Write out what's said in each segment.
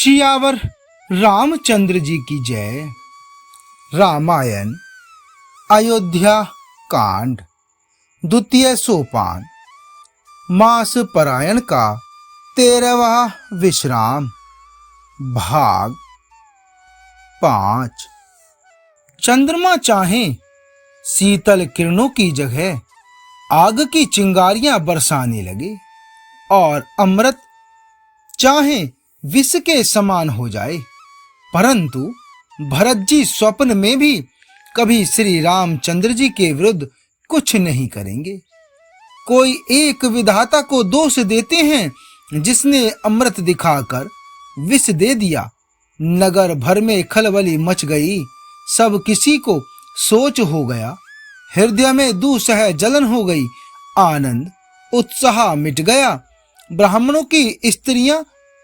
सियावर रामचंद्र जी की जय। रामायण अयोध्या कांड द्वितीय सोपान। मास परायण का 13वां विश्राम। भाग 5। चंद्रमा चाहे शीतल किरणों की जगह आग की चिंगारियां बरसाने लगे और अमृत चाहे विष के समान हो जाए, परंतु भरत जी स्वप्न में भी कभी श्री रामचंद्र जी के विरुद्ध कुछ नहीं करेंगे। कोई एक विधाता को दोष देते हैं जिसने अमृत दिखाकर विष दे दिया। नगर भर में खलबली मच गई। सब किसी को सोच हो गया। हृदय में दूसह जलन हो गई। आनंद उत्साह मिट गया। ब्राह्मणों की स्त्रियां,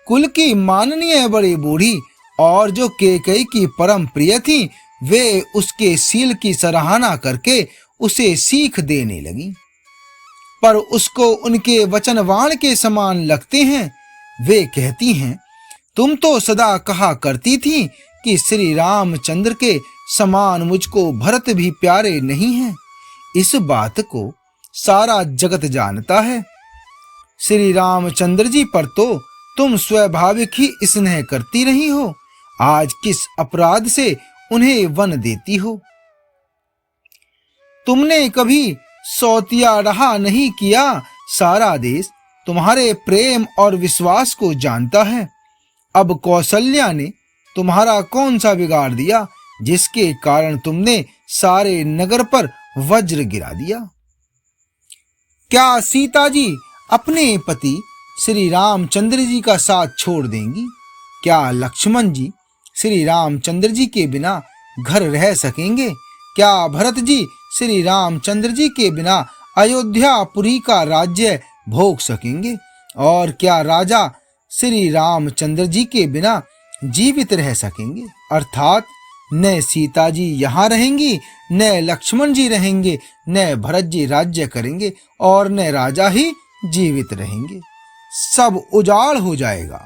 कुल की माननीय बड़ी बूढ़ी और जो कैकेयी की परम प्रिय थी, वे उसके शील की सराहना करके उसे सीख देने लगी, पर उसको उनके वचनवाण के समान लगते हैं। वे कहती हैं, तुम तो सदा कहा करती थी कि श्री रामचंद्र के समान मुझको भरत भी प्यारे नहीं हैं। इस बात को सारा जगत जानता है। श्री रामचंद्र जी पर तो तुम स्वाभाविक ही स्नेह करती रही हो। आज किस अपराध से उन्हें वन देती हो? तुमने कभी सौतिया रहा नहीं किया। सारा देश तुम्हारे प्रेम और विश्वास को जानता है। अब कौशल्या ने तुम्हारा कौन सा बिगाड़ दिया जिसके कारण तुमने सारे नगर पर वज्र गिरा दिया? क्या सीता जी अपने पति श्री रामचंद्र जी का साथ छोड़ देंगी? क्या लक्ष्मण जी श्री रामचंद्र जी के बिना घर रह सकेंगे? क्या भरत जी श्री रामचंद्र जी के बिना अयोध्यापुरी का राज्य भोग सकेंगे? और क्या राजा श्री रामचंद्र जी के बिना जीवित रह सकेंगे? अर्थात न सीता जी यहाँ रहेंगी, न लक्ष्मण जी रहेंगे, न भरत जी राज्य करेंगे और न राजा ही जीवित रहेंगे। सब उजाड़ हो जाएगा।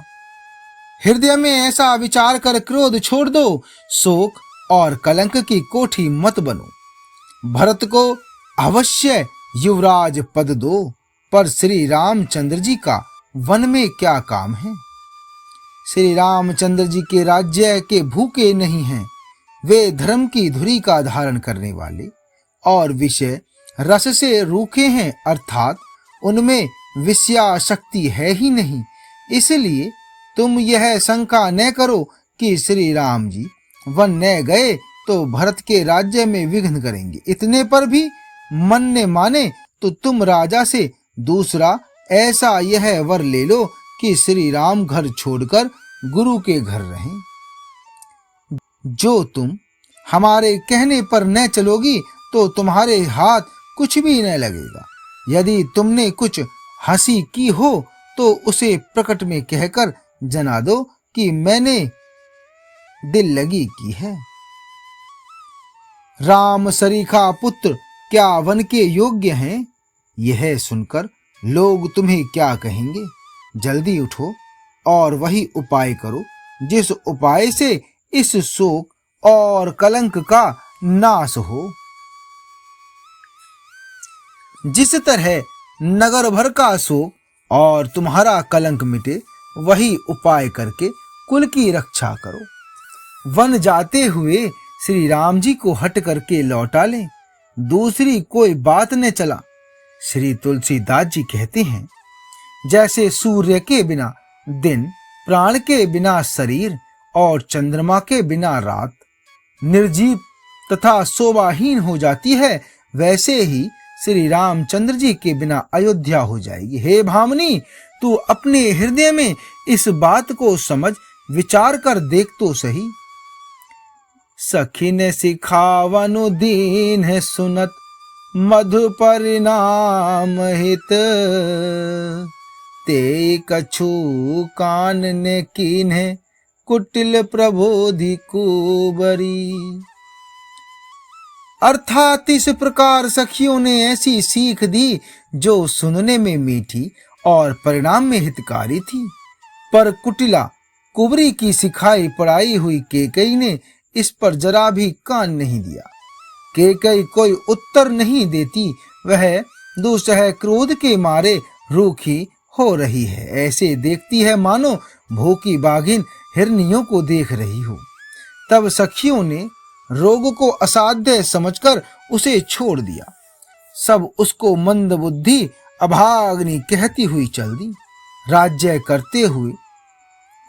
हृदय में ऐसा विचार कर क्रोध छोड़ दो। शोक और कलंक की कोठी मत बनो। भरत को अवश्य युवराज पद दो, पर श्री रामचंद्र जी का वन में क्या काम है? श्री रामचंद्र जी के राज्य के भूखे नहीं हैं। वे धर्म की धुरी का धारण करने वाले और विषय रस से रूखे हैं, अर्थात उनमें विषया शक्ति है ही नहीं। इसलिए तुम यह शंका न करो कि श्री राम जी वन न गए तो भरत के राज्य में विघ्न करेंगे। इतने पर भी मन ने माने तो तुम राजा से दूसरा ऐसा यह वर ले लो कि श्री राम घर छोड़कर गुरु के घर रहें। जो तुम हमारे कहने पर न चलोगी तो तुम्हारे हाथ कुछ भी न लगेगा। यदि तुमने कुछ हंसी की हो तो उसे प्रकट में कहकर जना दो कि मैंने दिल लगी की है। राम सरीखा पुत्र क्या वन के योग्य हैं? यह सुनकर लोग तुम्हें क्या कहेंगे? जल्दी उठो और वही उपाय करो जिस उपाय से इस शोक और कलंक का नाश हो। जिस तरह नगर भर का शोक और तुम्हारा कलंक मिटे, वही उपाय करके कुल की रक्षा करो। वन जाते हुए श्री राम जी को हट करके लौटा लें, दूसरी कोई बात न चला। श्री तुलसीदास जी कहते हैं, जैसे सूर्य के बिना दिन, प्राण के बिना शरीर और चंद्रमा के बिना रात निर्जीव तथा शोभाहीन हो जाती है, वैसे ही श्री रामचंद्र जी के बिना अयोध्या हो जाएगी। हे भामनी, तू अपने हृदय में इस बात को समझ विचार कर देख तो सही। सखी ने सिखावनु दीन है सुनत मधु परिणाम हित, ते कछु कान ने कीन है कुटिल प्रबोधि कुबरी। अर्थात इस प्रकार सखियों ने ऐसी सीख दी जो सुनने में मीठी और परिणाम में हितकारी थी, पर कुटिला कुबरी की सिखाई पढ़ाई हुई केकई ने इस पर जरा भी कान नहीं दिया। केकई कोई उत्तर नहीं देती, वह दुसह क्रोध के मारे रूखी हो रही है। ऐसे देखती है मानो भूखी बाघिन हिरनियों को देख रही हो। तब सखियों ने रोग को असाध्य समझकर उसे छोड़ दिया। सब उसको मंदबुद्धि अभाग्नि कहती हुई चल दी। राज्य करते हुए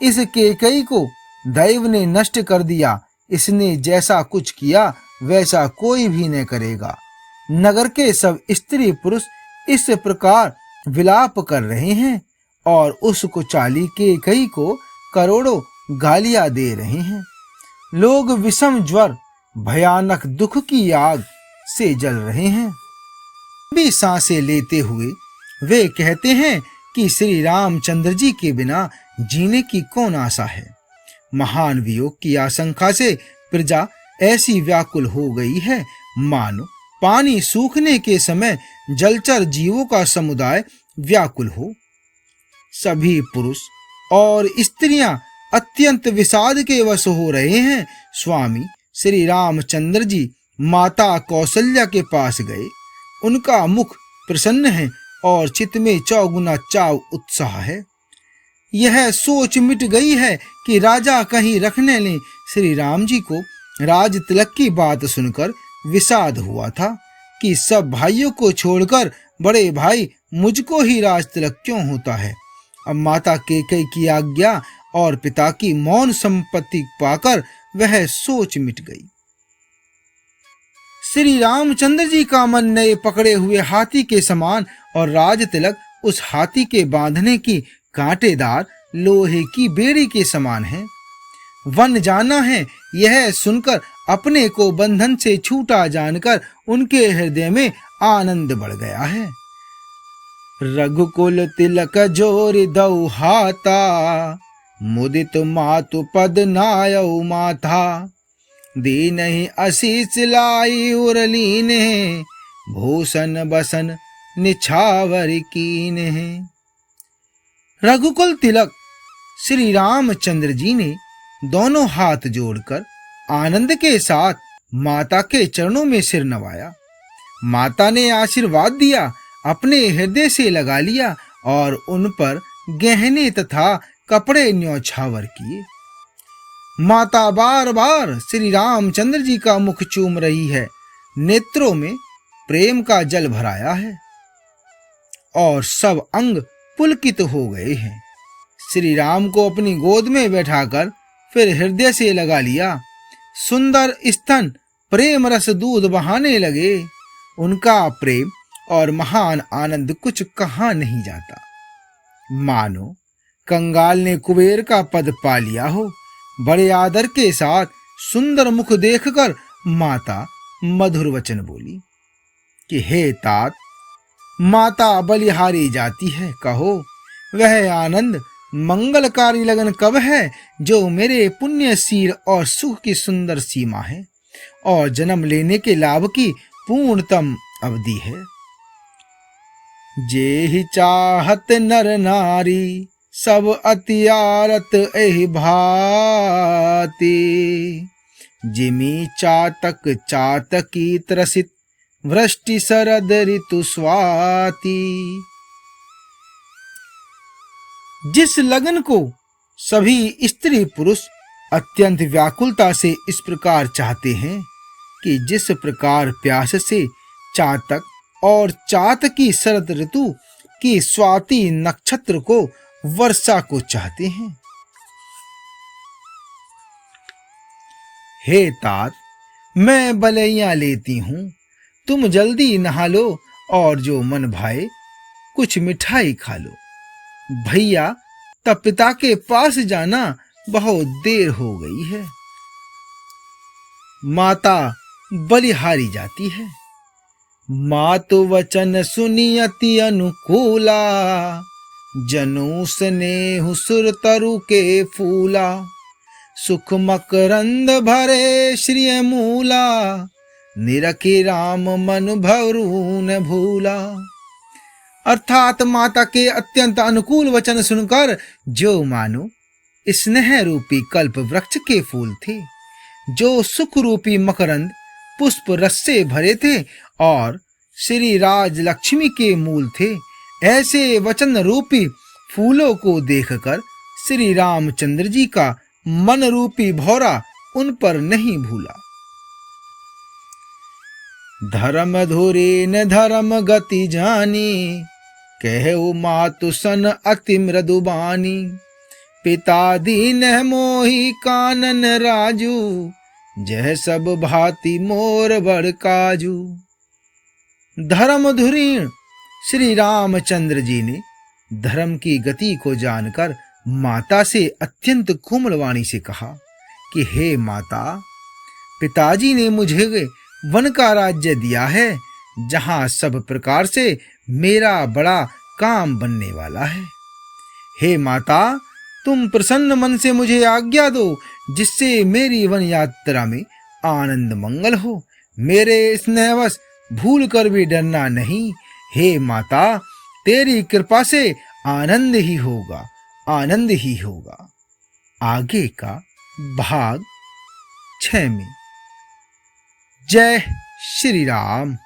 इस केकई को दैव ने नष्ट कर दिया। इसने जैसा कुछ किया वैसा कोई भी न करेगा। नगर के सब स्त्री पुरुष इस प्रकार विलाप कर रहे हैं और उस कुचाली केकई को करोड़ों गालियां दे रहे हैं। लोग विषम ज्वर भयानक दुख की आग से जल रहे हैं। भी सांसें लेते हुए वे कहते हैं कि श्री रामचंद्र जी के बिना जीने की कौन आशा है। महान वियोग की आशंका से प्रजा ऐसी व्याकुल हो गई है मानो पानी सूखने के समय जलचर जीवों का समुदाय व्याकुल हो। सभी पुरुष और स्त्रियां अत्यंत विषाद के वश हो रहे हैं। स्वामी श्री रामचंद्र जी माता कौशल्या के पास गए। उनका मुख प्रसन्न है और चित्त में चौगुना चाव उत्साह है। यह सोच मिट गई है कि राजा कहीं रखने लें। श्री राम जी को राज तिलक की बात सुनकर विषाद हुआ था कि सब भाइयों को छोड़कर बड़े भाई मुझको ही राज तिलक क्यों होता है। अब माता केकई की आज्ञा और पिता की मौन संपत्ति पाकर वह सोच मिट गई। श्री रामचंद्र जी का मन नए पकड़े हुए हाथी के समान और राज तिलक उस हाथी के बांधने की कांटेदार लोहे की बेड़ी के समान है। वन जाना है, यह सुनकर अपने को बंधन से छूटा जानकर उनके हृदय में आनंद बढ़ गया है। रघुकुल तिलक जोर दऊ हाता, मुदित मातु पद नायऊ माथा, दीनहि आशीष लाई उरलीने, भूषण बसन निछावर कीने। रघुकुल तिलक श्री रामचंद्र जी ने दोनों हाथ जोड़कर आनंद के साथ माता के चरणों में सिर नवाया। माता ने आशीर्वाद दिया, अपने हृदय से लगा लिया और उन पर गहने तथा कपड़े न्यौछावर किए। माता बार बार श्री रामचंद्र जी का मुख चूम रही है। नेत्रों में प्रेम का जल भराया है और सब अंग पुलकित हो गए हैं। श्री राम को अपनी गोद में बैठाकर फिर हृदय से लगा लिया। सुंदर स्तन प्रेम रस दूध बहाने लगे। उनका प्रेम और महान आनंद कुछ कहा नहीं जाता। मानो कंगाल ने कुबेर का पद पा लिया हो। बड़े आदर के साथ सुंदर मुख देखकर माता मधुर वचन बोली कि हे तात, माता बलिहारी जाती है, कहो वह आनंद मंगलकारी लगन कब है जो मेरे पुण्यशील और सुख की सुंदर सीमा है और जन्म लेने के लाभ की पूर्णतम अवधि है। जे ही चाहत नर नारी, सब अतियारत एहि भांति, जिमी चातक चातकी त्रसित, वृष्टि शरद ऋतु स्वाति। जिस लगन को सभी स्त्री पुरुष अत्यंत व्याकुलता से इस प्रकार चाहते हैं कि जिस प्रकार प्यास से चातक और चातकी शरद ऋतु की स्वाति नक्षत्र को वर्षा को चाहते हैं। हे तात, मैं बलैया लेती हूं, तुम जल्दी नहा लो और जो मन भाए कुछ मिठाई खा लो। भैया, तब पिता के पास जाना, बहुत देर हो गई है। माता बलिहारी जाती है। मातु वचन सुनी अति अनुकूला, जनु स्नेहु सुर तरु के फूला, सुख मकरंद भरे श्रिय मूला, निरखी राम मन भरू न भूला। अर्थात माता के अत्यंत अनुकूल वचन सुनकर जो मानो स्नेह रूपी कल्प वृक्ष के फूल थे, जो सुख रूपी मकरंद पुष्प रस से भरे थे और श्री राज लक्ष्मी के मूल थे। ऐसे वचन रूपी फूलों को देखकर श्री रामचंद्र जी का मन रूपी भौरा उन पर नहीं भूला। धर्म धुरी न धर्म गति जानी, कहु मातु सन अति मृदुबानी। पिता दीन मोहि कानन राजू, जह सब भांति मोर बड़ काजू। धर्म धुरीण श्री रामचंद्र जी ने धर्म की गति को जानकर माता से अत्यंत कोमल वाणी से कहा कि हे माता, पिताजी ने मुझे वन का राज्य दिया है, जहां सब प्रकार से मेरा बड़ा काम बनने वाला है। हे माता, तुम प्रसन्न मन से मुझे आज्ञा दो, जिससे मेरी वन यात्रा में आनंद मंगल हो। मेरे स्नेहवश भूल कर भी डरना नहीं। हे माता, तेरी कृपा से आनंद ही होगा, आनंद ही होगा। आगे का भाग 6 में। जय श्री राम।